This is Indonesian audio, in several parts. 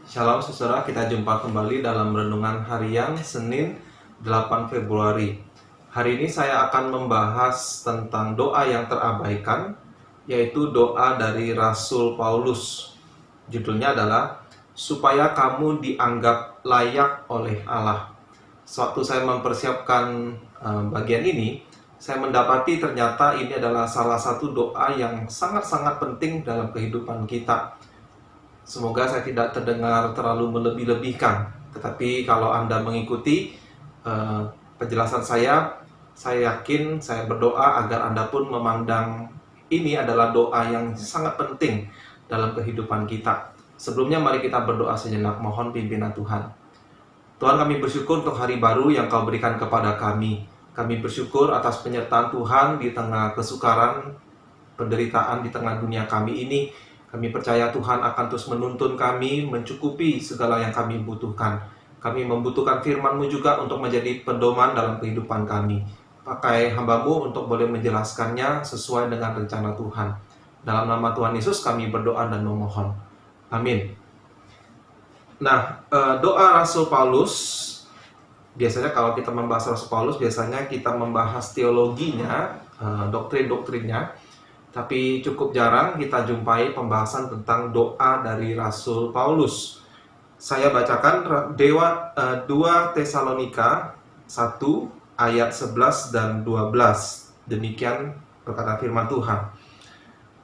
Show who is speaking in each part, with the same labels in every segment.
Speaker 1: Shalom saudara, kita jumpa kembali dalam renungan harian Senin 8 Februari. Hari ini saya akan membahas tentang doa yang terabaikan, yaitu doa dari Rasul Paulus. Judulnya adalah supaya kamu dianggap layak oleh Allah. Sewaktu saya mempersiapkan bagian ini, saya mendapati ternyata ini adalah salah satu doa yang sangat-sangat penting dalam kehidupan kita. Semoga saya tidak terdengar terlalu melebih-lebihkan, tetapi kalau Anda mengikuti penjelasan saya yakin, saya berdoa agar Anda pun memandang ini adalah doa yang sangat penting dalam kehidupan kita. Sebelumnya mari kita berdoa sejenak, mohon pimpinan Tuhan. Tuhan, kami bersyukur untuk hari baru yang Kau berikan kepada kami. Kami bersyukur atas penyertaan Tuhan di tengah kesukaran, penderitaan di tengah dunia kami ini. Kami percaya Tuhan akan terus menuntun kami, mencukupi segala yang kami butuhkan. Kami membutuhkan firman-Mu juga untuk menjadi pedoman dalam kehidupan kami. Pakai hamba-Mu untuk boleh menjelaskannya sesuai dengan rencana Tuhan. Dalam nama Tuhan Yesus kami berdoa dan memohon. Amin. Nah, doa Rasul Paulus, biasanya kalau kita membahas Rasul Paulus, biasanya kita membahas teologinya, doktrin-doktrinnya. Tapi cukup jarang kita jumpai pembahasan tentang doa dari Rasul Paulus. Saya bacakan 2 Tesalonika 1 ayat 11 dan 12. Demikian berkata firman Tuhan.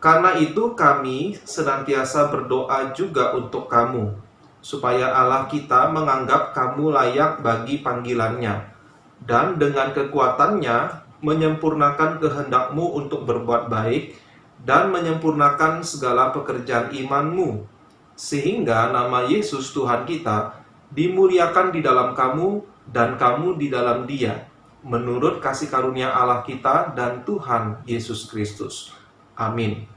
Speaker 1: Karena itu kami senantiasa berdoa juga untuk kamu, supaya Allah kita menganggap kamu layak bagi panggilannya, dan dengan kekuatannya menyempurnakan kehendak-Mu untuk berbuat baik dan menyempurnakan segala pekerjaan iman-Mu, sehingga nama Yesus Tuhan kita dimuliakan di dalam kamu dan kamu di dalam Dia, menurut kasih karunia Allah kita dan Tuhan Yesus Kristus. Amin.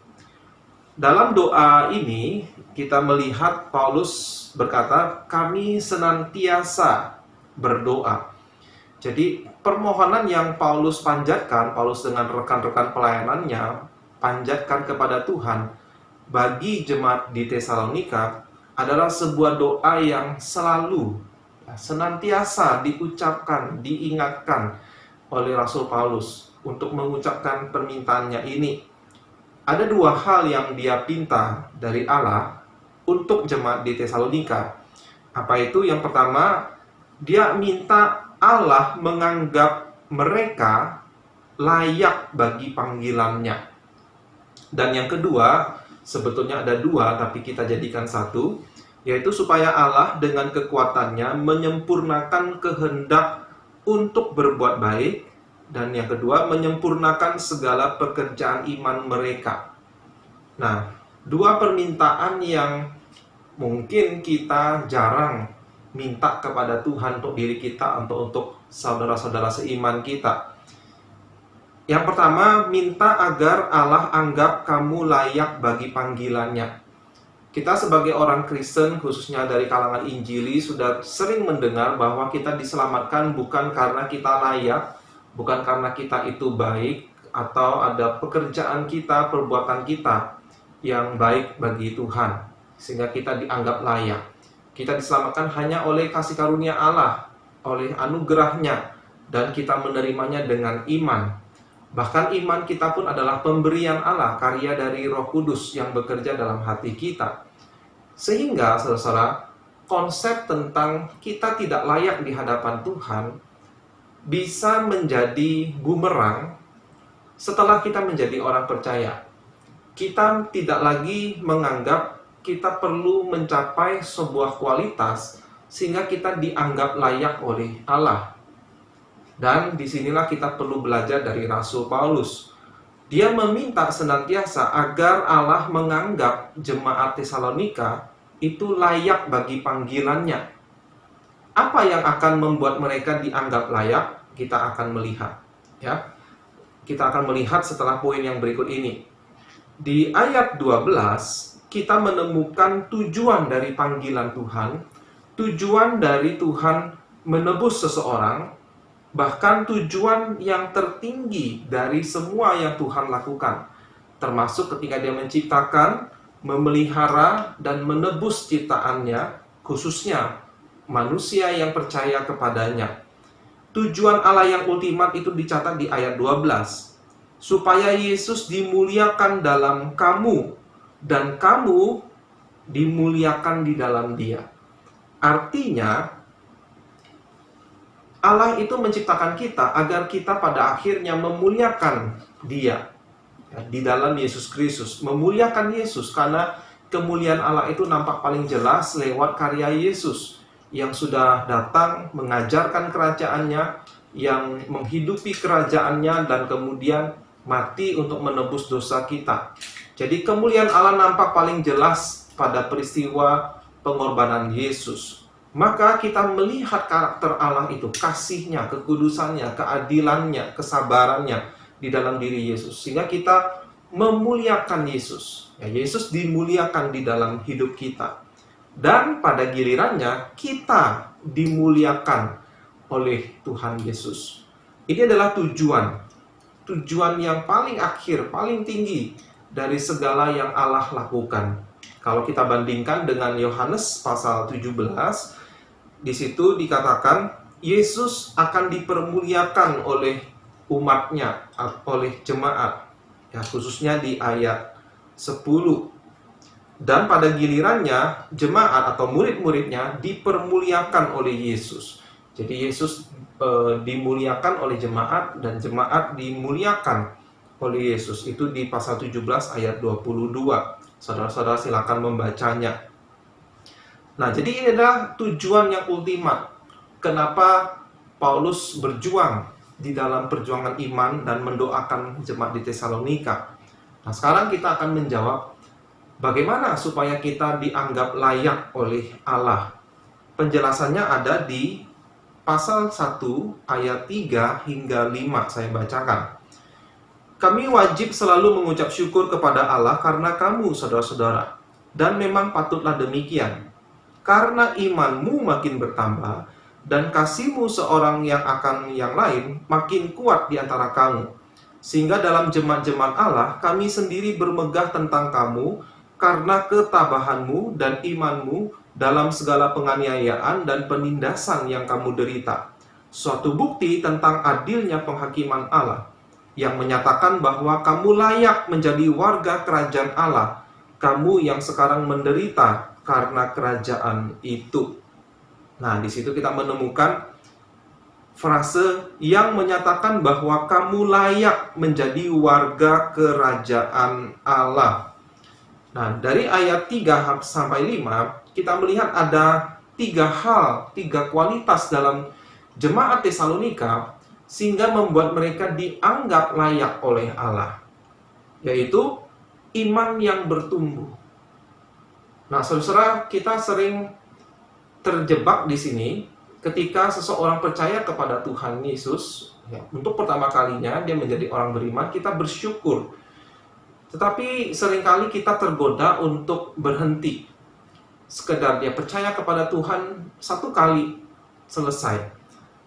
Speaker 1: Dalam doa ini kita melihat Paulus berkata, kami senantiasa berdoa. Jadi permohonan yang Paulus panjatkan, Paulus dengan rekan-rekan pelayanannya panjatkan kepada Tuhan bagi jemaat di Tesalonika adalah sebuah doa yang selalu, senantiasa diucapkan, diingatkan oleh Rasul Paulus untuk mengucapkan permintaannya ini. Ada dua hal yang dia pinta dari Allah untuk jemaat di Tesalonika. Apa itu? Yang pertama, dia minta Allah menganggap mereka layak bagi panggilannya. Dan yang kedua, sebetulnya ada dua, tapi kita jadikan satu, yaitu supaya Allah dengan kekuatannya menyempurnakan kehendak untuk berbuat baik, dan yang kedua, menyempurnakan segala pekerjaan iman mereka. Nah, dua permintaan yang mungkin kita jarang minta kepada Tuhan untuk diri kita, untuk saudara-saudara seiman kita. Yang pertama, minta agar Allah anggap kamu layak bagi panggilannya. Kita sebagai orang Kristen, khususnya dari kalangan Injili, sudah sering mendengar bahwa kita diselamatkan bukan karena kita layak, bukan karena kita itu baik, atau ada pekerjaan kita, perbuatan kita yang baik bagi Tuhan, sehingga kita dianggap layak. Kita diselamatkan hanya oleh kasih karunia Allah, oleh anugerahnya, dan kita menerimanya dengan iman. Bahkan iman kita pun adalah pemberian Allah, karya dari Roh Kudus yang bekerja dalam hati kita. Sehingga, saudara, konsep tentang kita tidak layak di hadapan Tuhan bisa menjadi bumerang setelah kita menjadi orang percaya. Kita tidak lagi menganggap kita perlu mencapai sebuah kualitas sehingga kita dianggap layak oleh Allah. Dan disinilah kita perlu belajar dari Rasul Paulus. Dia meminta senantiasa agar Allah menganggap jemaat Tesalonika itu layak bagi panggilannya. Apa yang akan membuat mereka dianggap layak? Kita akan melihat. Ya, kita akan melihat setelah poin yang berikut ini. Di ayat 12, kita menemukan tujuan dari panggilan Tuhan, tujuan dari Tuhan menebus seseorang, bahkan tujuan yang tertinggi dari semua yang Tuhan lakukan, termasuk ketika Dia menciptakan, memelihara, dan menebus ciptaannya, khususnya manusia yang percaya kepadanya. Tujuan Allah yang ultimat itu dicatat di ayat 12. Supaya Yesus dimuliakan dalam kamu, dan kamu dimuliakan di dalam Dia. Artinya, Allah itu menciptakan kita agar kita pada akhirnya memuliakan Dia. Di dalam Yesus Kristus, memuliakan Yesus, karena kemuliaan Allah itu nampak paling jelas lewat karya Yesus yang sudah datang mengajarkan kerajaannya, yang menghidupi kerajaannya, dan kemudian mati untuk menebus dosa kita. Jadi kemuliaan Allah nampak paling jelas pada peristiwa pengorbanan Yesus. Maka kita melihat karakter Allah itu, kasihnya, kekudusannya, keadilannya, kesabarannya di dalam diri Yesus, sehingga kita memuliakan Yesus. Yesus dimuliakan di dalam hidup kita. Dan pada gilirannya kita dimuliakan oleh Tuhan Yesus. Ini adalah tujuan yang paling akhir, paling tinggi dari segala yang Allah lakukan. Kalau kita bandingkan dengan Yohanes pasal 17, di situ dikatakan Yesus akan dipermuliakan oleh umatnya, oleh jemaat, khususnya di ayat 10. Dan pada gilirannya, jemaat atau murid-muridnya dipermuliakan oleh Yesus. Jadi Yesus dimuliakan oleh jemaat, dan jemaat dimuliakan oleh Yesus. Itu di pasal 17 ayat 22. Saudara-saudara silakan membacanya. Nah, jadi ini adalah tujuan yang ultimat. Kenapa Paulus berjuang di dalam perjuangan iman dan mendoakan jemaat di Tesalonika. Nah, sekarang kita akan menjawab, bagaimana supaya kita dianggap layak oleh Allah? Penjelasannya ada di pasal 1 ayat 3 hingga 5, saya bacakan. Kami wajib selalu mengucap syukur kepada Allah karena kamu, saudara-saudara. Dan memang patutlah demikian. Karena imanmu makin bertambah, dan kasihmu seorang yang akan yang lain makin kuat di antara kamu. Sehingga dalam jemaat-jemaat Allah, kami sendiri bermegah tentang kamu, karena ketabahanmu dan imanmu dalam segala penganiayaan dan penindasan yang kamu derita. Suatu bukti tentang adilnya penghakiman Allah, yang menyatakan bahwa kamu layak menjadi warga kerajaan Allah, kamu yang sekarang menderita karena kerajaan itu. Nah, di situ kita menemukan frase yang menyatakan bahwa kamu layak menjadi warga kerajaan Allah. Nah, dari ayat 3 sampai 5, kita melihat ada 3 kualitas dalam jemaat Tesalonika sehingga membuat mereka dianggap layak oleh Allah, yaitu iman yang bertumbuh. Nah, saudara, kita sering terjebak di sini ketika seseorang percaya kepada Tuhan Yesus, untuk pertama kalinya dia menjadi orang beriman, kita bersyukur. Tetapi seringkali kita tergoda untuk berhenti. Sekedar dia percaya kepada Tuhan 1 kali, selesai.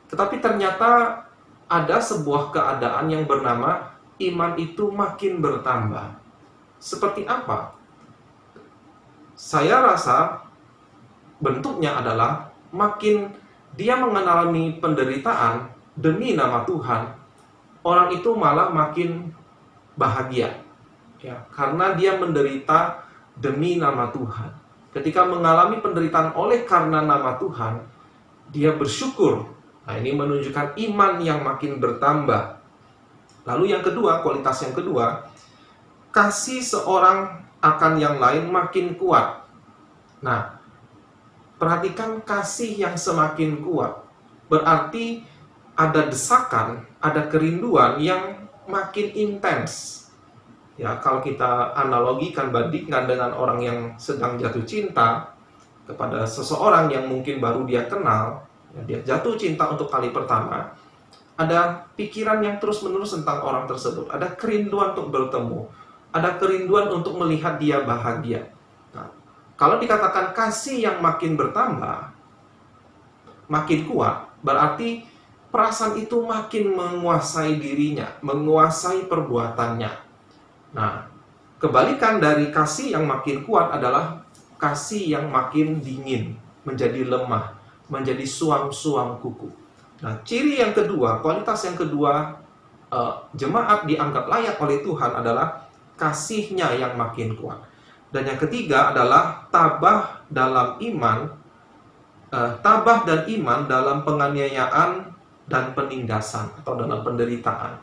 Speaker 1: Tetapi ternyata ada sebuah keadaan yang bernama iman itu makin bertambah. Seperti apa? Saya rasa bentuknya adalah makin dia mengalami penderitaan demi nama Tuhan, orang itu malah makin bahagia. Karena dia menderita demi nama Tuhan. Ketika mengalami penderitaan oleh karena nama Tuhan, dia bersyukur. Nah, ini menunjukkan iman yang makin bertambah. Lalu yang kedua, kualitas yang kedua, kasih seorang akan yang lain makin kuat. Nah, perhatikan kasih yang semakin kuat. Berarti ada desakan, ada kerinduan yang makin intens. Kalau kita analogikan, bandingkan dengan orang yang sedang jatuh cinta kepada seseorang yang mungkin baru dia kenal, dia jatuh cinta untuk kali pertama, ada pikiran yang terus-menerus tentang orang tersebut, ada kerinduan untuk bertemu, ada kerinduan untuk melihat dia bahagia. Nah, kalau dikatakan kasih yang makin bertambah, makin kuat, berarti perasaan itu makin menguasai dirinya, menguasai perbuatannya. Nah, kebalikan dari kasih yang makin kuat adalah kasih yang makin dingin. menjadi lemah, menjadi suam-suam kuku. Nah, ciri yang kedua, kualitas yang kedua, jemaat dianggap layak oleh Tuhan adalah kasihnya yang makin kuat. Dan yang ketiga adalah tabah dan iman dalam penganiayaan dan penindasan atau dalam penderitaan.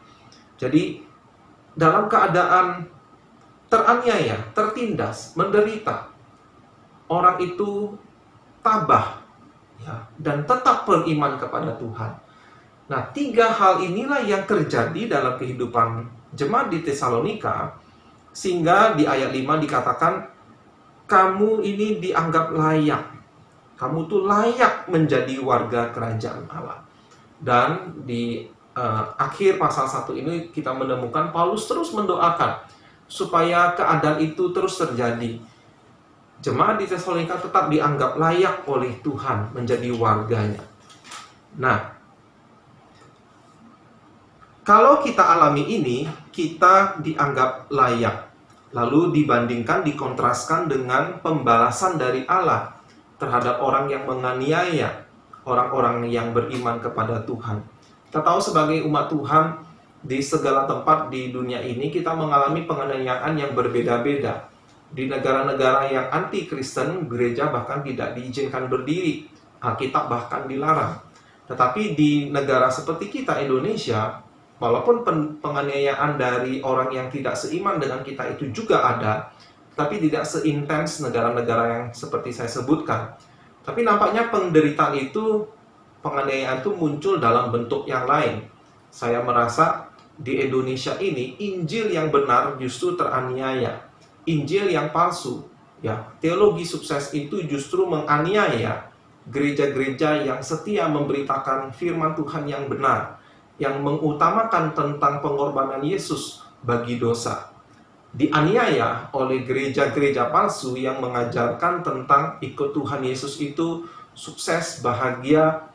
Speaker 1: Jadi dalam keadaan teraniaya, tertindas, menderita, orang itu tabah ya, dan tetap beriman kepada Tuhan. Nah, 3 hal inilah yang terjadi dalam kehidupan jemaat di Tesalonika, sehingga di ayat 5 dikatakan, kamu ini dianggap layak. Kamu tuh layak menjadi warga kerajaan Allah. Dan di akhir pasal 1 ini kita menemukan Paulus terus mendoakan supaya keadaan itu terus terjadi. Jemaat di Tesalonika tetap dianggap layak oleh Tuhan menjadi warganya. Nah, kalau kita alami ini, kita dianggap layak. Lalu dibandingkan, dikontraskan dengan pembalasan dari Allah terhadap orang yang menganiaya orang-orang yang beriman kepada Tuhan. Kita tahu sebagai umat Tuhan, di segala tempat di dunia ini kita mengalami penganiayaan yang berbeda-beda. Di negara-negara yang anti-Kristen, gereja bahkan tidak diizinkan berdiri, Alkitab bahkan dilarang. Tetapi di negara seperti kita, Indonesia, walaupun penganiayaan dari orang yang tidak seiman dengan kita itu juga ada, tapi tidak seintens negara-negara yang seperti saya sebutkan. Tapi nampaknya penderitaan itu, penganiayaan itu muncul dalam bentuk yang lain. Saya merasa di Indonesia ini, Injil yang benar justru teraniaya. Injil yang palsu, ya, teologi sukses itu justru menganiaya gereja-gereja yang setia memberitakan firman Tuhan yang benar, yang mengutamakan tentang pengorbanan Yesus bagi dosa. Dianiaya oleh gereja-gereja palsu yang mengajarkan tentang ikut Tuhan Yesus itu sukses, bahagia,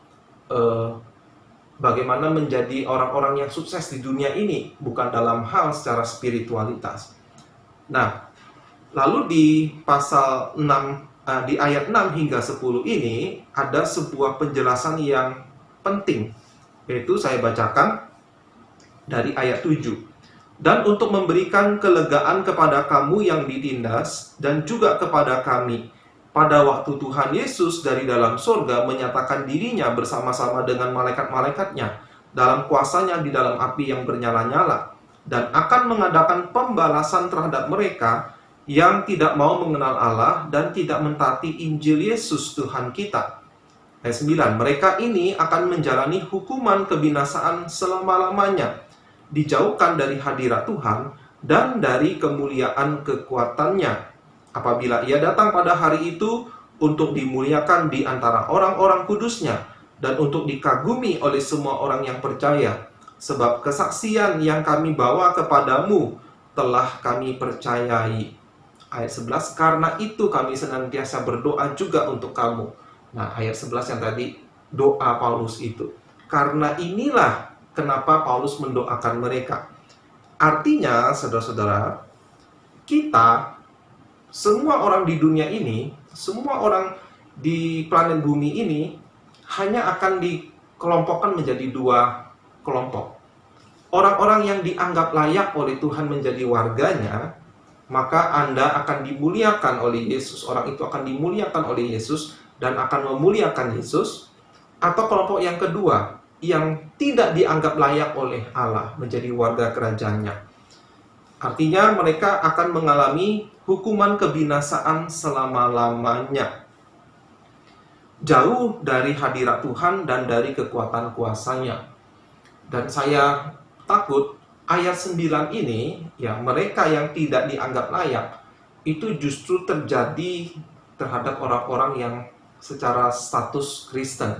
Speaker 1: bagaimana menjadi orang-orang yang sukses di dunia ini, bukan dalam hal secara spiritualitas. Nah, lalu di pasal 6, di ayat 6 hingga 10 ini ada sebuah penjelasan yang penting, yaitu saya bacakan dari ayat 7. Dan untuk memberikan kelegaan kepada kamu yang ditindas, dan juga kepada kami, pada waktu Tuhan Yesus dari dalam surga menyatakan dirinya bersama-sama dengan malaikat-malaikatnya, dalam kuasanya di dalam api yang bernyala-nyala, dan akan mengadakan pembalasan terhadap mereka yang tidak mau mengenal Allah dan tidak mentaati Injil Yesus Tuhan kita. Ayat 9, mereka ini akan menjalani hukuman kebinasaan selama-lamanya, dijauhkan dari hadirat Tuhan dan dari kemuliaan kekuatannya, apabila ia datang pada hari itu untuk dimuliakan di antara orang-orang kudusnya dan untuk dikagumi oleh semua orang yang percaya, sebab kesaksian yang kami bawa kepadamu telah kami percayai. Ayat 11, karena itu kami senantiasa berdoa juga untuk kamu. Nah, ayat 11 yang tadi, doa Paulus itu. Karena inilah kenapa Paulus mendoakan mereka. Artinya, saudara-saudara, kita, semua orang di dunia ini, semua orang di planet bumi ini, hanya akan dikelompokkan menjadi 2 kelompok. Orang-orang yang dianggap layak oleh Tuhan menjadi warganya, maka Anda akan dimuliakan oleh Yesus. Orang itu akan dimuliakan oleh Yesus dan akan memuliakan Yesus. Atau kelompok yang kedua, yang tidak dianggap layak oleh Allah menjadi warga kerajaannya. Artinya mereka akan mengalami hukuman kebinasaan selama-lamanya, jauh dari hadirat Tuhan dan dari kekuatan kuasanya. Dan saya takut ayat 9 ini, ya, mereka yang tidak dianggap layak, itu justru terjadi terhadap orang-orang yang secara status Kristen.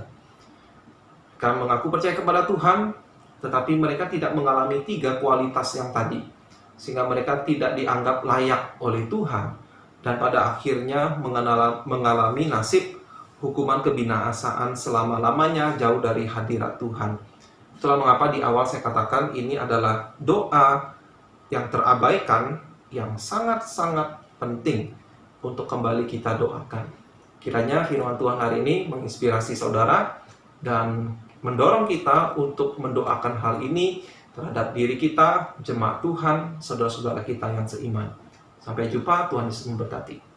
Speaker 1: Karena mengaku percaya kepada Tuhan, tetapi mereka tidak mengalami 3 kualitas yang tadi, sehingga mereka tidak dianggap layak oleh Tuhan, dan pada akhirnya mengalami nasib hukuman kebinasaan selama-lamanya jauh dari hadirat Tuhan. Itulah mengapa di awal saya katakan ini adalah doa yang terabaikan, yang sangat-sangat penting untuk kembali kita doakan. Kiranya firman Tuhan hari ini menginspirasi saudara dan mendorong kita untuk mendoakan hal ini terhadap diri kita, jemaat Tuhan, saudara-saudara kita yang seiman. Sampai jumpa, Tuhan Yesus memberkati.